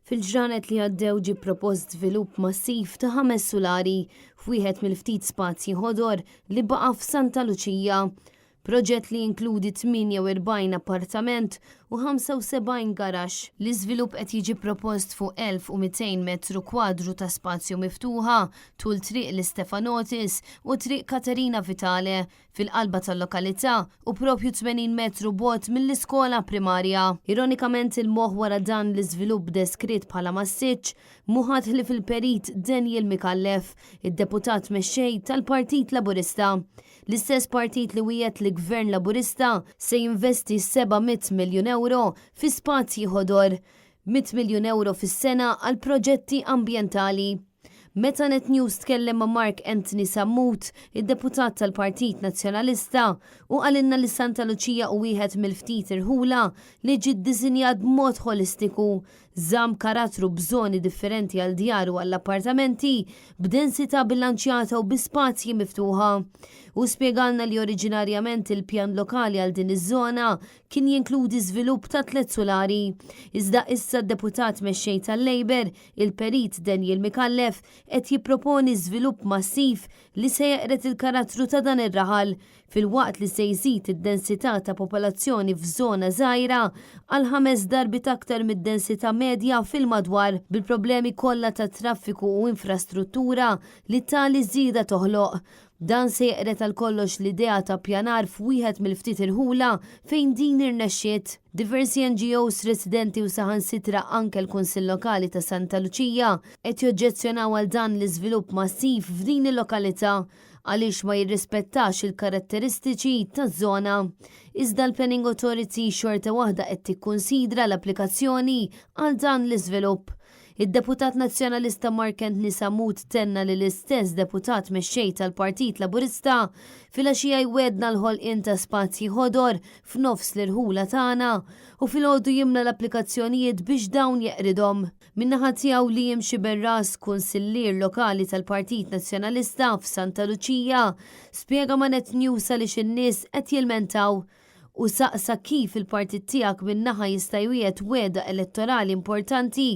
Fil-ġranet li għaddew ġi propost żvilupp massiv ta' 5 solari f'wieħed mill-ftit spazji ħodor li baqa' f'Santa Luċija. Proġett li jinkludi 48 appartament u 75 garax. L-iżvilupp qed jiġi propost fuq 1200 metru kwadru ta' spazju miftuħa tul triq l-Stefanotis u triq Katerina Vitale fil-qalba tal-lokalità u propju 80 metru bot mill-iskola primarja. Ironikament il-moħ wara dan l-iżvilupp deskritt bħala massiċ muħat li fil-perit Daniel Mikallef, id-deputat mexxej tal-Partit Laburista. L-istess partit li wiegħed li Gvern Laburista se jinvesti 700 miljun euro fi spazji ħodor, 100 miljun euro fis-sena għal proġetti ambjentali. Meta Net News tkellem ma' Mark Anthony Sammut, id-deputat tal-Partit Nazzjonalista, u għalinna li Santa Luċija u wieħed mill-ftit irħula li ġiet ddisinjat b'mod holistiku, żamm karattru b'żoni differenti għal djar u għall-appartamenti b'densità bilanċjata u bi spazji miftuħa. U spjegalna li oriġinarjament il-pjan lokali għal din iż-żona kien jinkludi żvilupp ta' 3 solari. Iżda issa d-deputat mexxej tal-Labor, il-perit Daniel Mikallef, qed jipproponi żvilupp massiv li se jeqret il-karattru ta' dan ir-raħal fil-waqt li se jżid id-densità ta' popolazzjoni f'żona żgħira għal 5 darbit aktar mid-densità medja fil-madwar bil-problemi kollha ta' traffiku u infrastruttura li tali żieda toħloq. Dan se jeqret għal kollox l-idea ta' pjanar f'wieħed mill-ftit irħula fejn din irnexxiet. Diversi NGOs residenti u saħansitra anke l-Kunsill Lokali ta' Santa Luċija qed joġġezzjonaw għal dan l-iżvilupp massiv f'din il-lokalità għaliex ma jirrispettax il-karatteristiċi taż-żona. Iżda l-Planning Authority xorta waħda qed tikkunsidra l-applikazzjoni għal dan l-iżvilupp. Id-deputat nazzjonalista Mark Anthony Sammut tenna li l-istess deputat mexxej tal-Partit Laburista fil-għaxija jwedna l-ħolqien ta' spazji ħodor f'nofs l-irħula tagħna u fil-għodu jimna l-applikazzjonijiet biex dawn jeqridhom. Min-naħa tiegħu li jimxi Berras, kunsillier lokali tal-Partit Nazzjonalista f'Santa Luċija, spjega ma' Net News għaliex in-nies qed jilmentaw u saqsa kif il-partit tiegħek min-naħa jista' jwieħed weda elettorali importanti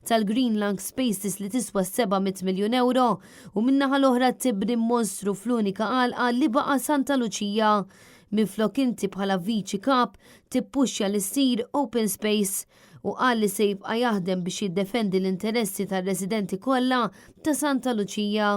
tal-Greenland Spaces li tiswa 700 miljun euro u min-naħa l-oħra tibni monstru fl-unika qalqa li baqa' Santa Luċija. Minflok inti bħala viċi kap tippuxxa li ssir open space u qal li se jibqa' jaħdem biex jiddefendi l-interessi tar-residenti kollha ta' Santa Luċija.